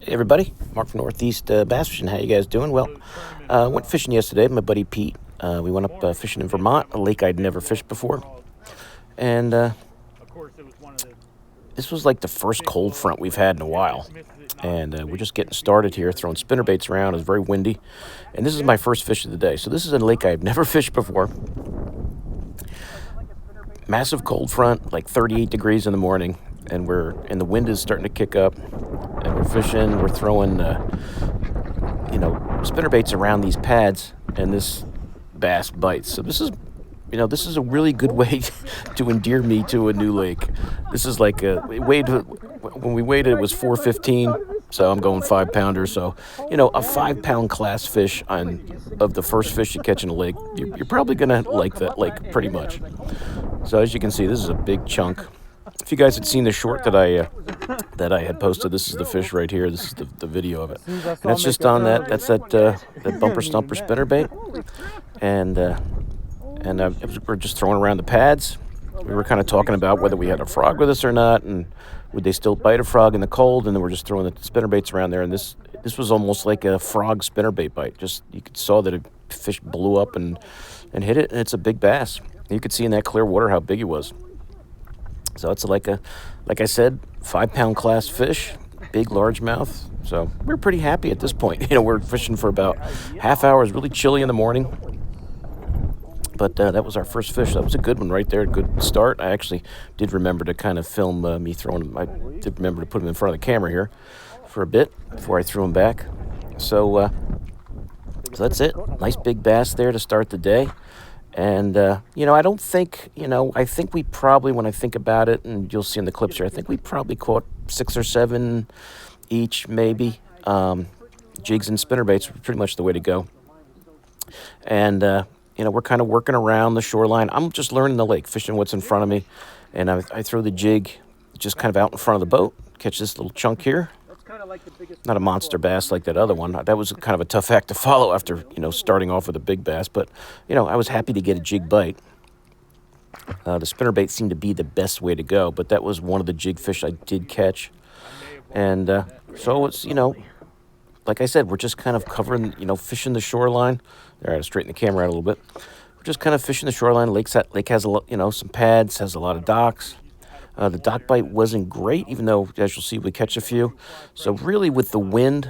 Hey everybody, Mark from Northeast Bass Fishing. How you guys doing? Well, went fishing yesterday with my buddy Pete. We went up fishing in Vermont, a lake I'd never fished before. And this was like the first cold front we've had in a while. And we're just getting started here, throwing spinnerbaits around. It's very windy. And this is my first fish of the day. So this is a lake I've never fished before. Massive cold front, like 38 degrees in the morning. And the wind is starting to kick up. And we're fishing, we're throwing, spinnerbaits around these pads, and this bass bites. So this is a really good way to endear me to a new lake. This is like when we weighed it was 415, so I'm going 5-pounder. So, a 5-pound class fish of the first fish you catch in a lake, you're probably gonna like that lake pretty much. So as you can see, this is a big chunk. If you guys had seen the short that I had posted, this is the fish right here. This is the video of it, and that's just on that. That's that bumper stumper spinnerbait, and we're just throwing around the pads. We were kind of talking about whether we had a frog with us or not, and would they still bite a frog in the cold. And then we're just throwing the spinnerbaits around there, and this was almost like a frog spinnerbait bite. Just you saw that a fish blew up and hit it, and it's a big bass. You could see in that clear water how big he was. So it's like I said, 5-pound class fish, big largemouth. So we're pretty happy at this point. We're fishing for about half hour. It's really chilly in the morning. But that was our first fish. That was a good one right there, good start. I actually did remember to kind of film me throwing him. I did remember to put him in front of the camera here for a bit before I threw him back. So that's it. Nice big bass there to start the day. And, I don't think, I think we probably, when I think about it, and you'll see in the clips here, I think we probably caught 6 or 7 each, maybe. Jigs and spinnerbaits were pretty much the way to go. And, we're kind of working around the shoreline. I'm just learning the lake, fishing what's in front of me. And I throw the jig just kind of out in front of the boat, catch this little chunk here. Not a monster bass like that other one. That was kind of a tough act to follow after, starting off with a big bass. But, I was happy to get a jig bite. The spinnerbait seemed to be the best way to go, but that was one of the jig fish I did catch. And so it's, like I said, we're just kind of covering, fishing the shoreline. There, I had to straighten the camera out a little bit. We're just kind of fishing the shoreline. Lake has a lot, some pads, has a lot of docks. The dock bite wasn't great, even though, as you'll see, we catch a few. So really with the wind,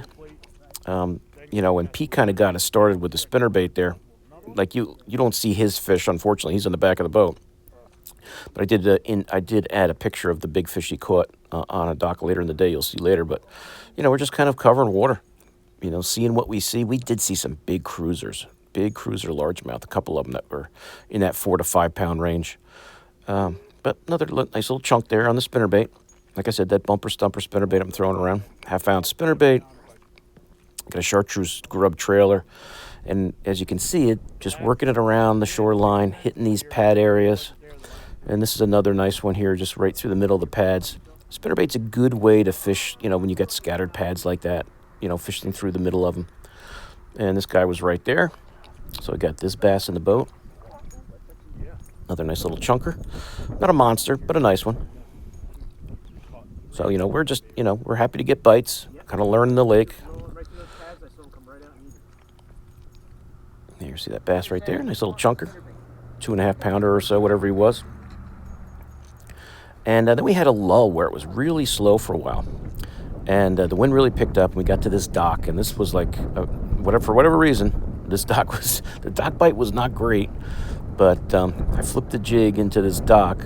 and Pete kind of got us started with the spinnerbait there. Like you don't see his fish, unfortunately. He's on the back of the boat. But I did add a picture of the big fish he caught on a dock later in the day. You'll see later. But, we're just kind of covering water, seeing what we see. We did see some big cruiser largemouth, a couple of them that were in that 4 to 5 pound range. But another nice little chunk there on the spinnerbait. Like I said, that bumper stumper spinnerbait I'm throwing around. 1/2-ounce spinnerbait. Got a chartreuse grub trailer. And as you can see, it just working it around the shoreline, hitting these pad areas. And this is another nice one here, just right through the middle of the pads. Spinnerbait's a good way to fish, when you get scattered pads like that, fishing through the middle of them. And this guy was right there. So I got this bass in the boat. Another nice little chunker. Not a monster, but a nice one. So, we're just, we're happy to get bites. Kind of learning the lake. There, you see that bass right there? Nice little chunker. 2.5-pounder or so, whatever he was. And then we had a lull where it was really slow for a while. And the wind really picked up, and we got to this dock. And this was like, for whatever reason, the dock bite was not great. But I flipped the jig into this dock,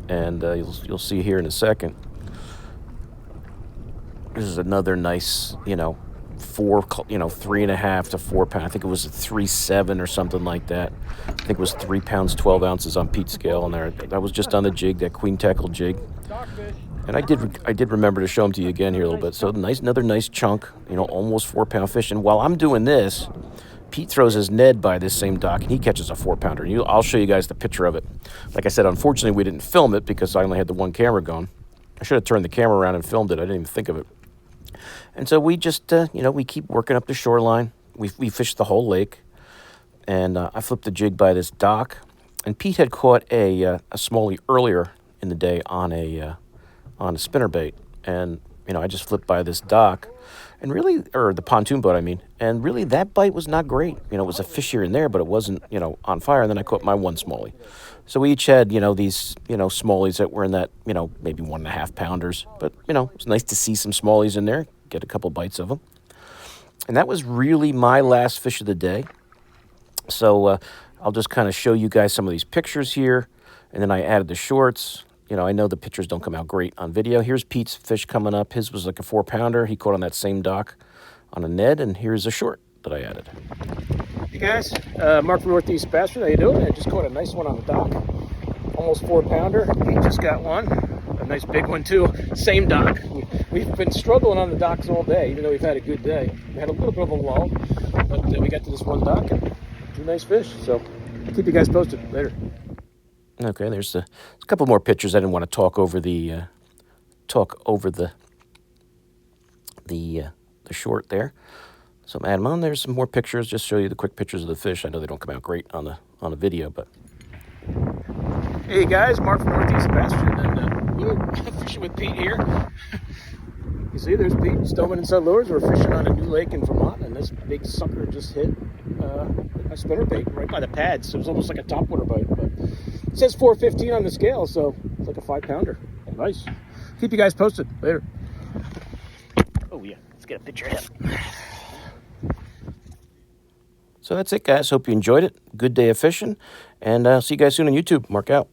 and you'll see here in a second. This is another nice, 3.5 to 4 pound. I think it was a 3.7 or something like that. I think it was 3 pounds 12 ounces on Pete's scale, and there that was just on the jig, that queen tackle jig. And I did remember to show them to you again here a little bit. So another nice chunk, almost 4-pound fish. And while I'm doing this, Pete throws his Ned by this same dock, and he catches a 4-pounder. And I'll show you guys the picture of it. Like I said, unfortunately, we didn't film it because I only had the one camera going. I should have turned the camera around and filmed it. I didn't even think of it. And so we just, we keep working up the shoreline. We fished the whole lake. And I flipped the jig by this dock. And Pete had caught a smallie earlier in the day on a spinnerbait. And I just flipped by this dock, and really, or the pontoon boat, I mean, and really that bite was not great. It was a fish here and there, but it wasn't, on fire. And then I caught my one smallie. So we each had, these, smallies that were in that, maybe 1.5 pounders. But, it was nice to see some smallies in there, get a couple bites of them. And that was really my last fish of the day. So I'll just kind of show you guys some of these pictures here. And then I added the shorts. I know the pictures don't come out great on video. Here's Pete's fish coming up. His was like a 4-pounder. He caught on that same dock on a Ned. And here's a short that I added. Hey guys, Mark from Northeast Bass. How you doing? I just caught a nice one on the dock. Almost 4-pounder. He just got one. A nice big one too. Same dock. We've been struggling on the docks all day, even though we've had a good day. We had a little bit of a lull, but we got to this one dock and two nice fish. So keep you guys posted later. Okay, there's a couple more pictures. I didn't want to talk over the short there. So I'm adding them on. There's some more pictures. Just show you the quick pictures of the fish. I know they don't come out great on the video, but hey guys, Mark from Northeast Bastion, and fishing with Pete here. You see, there's Pete, Stoneman and Sud Lures. We're fishing on a new lake in Vermont, and this big sucker just hit a spinnerbait right by the pads. So it was almost like a topwater bite, but it says 415 on the scale, so it's like a 5-pounder. Nice. Keep you guys posted later. Oh yeah, let's get a picture of him. So that's it, guys. Hope you enjoyed it. Good day of fishing, and see you guys soon on YouTube. Mark out.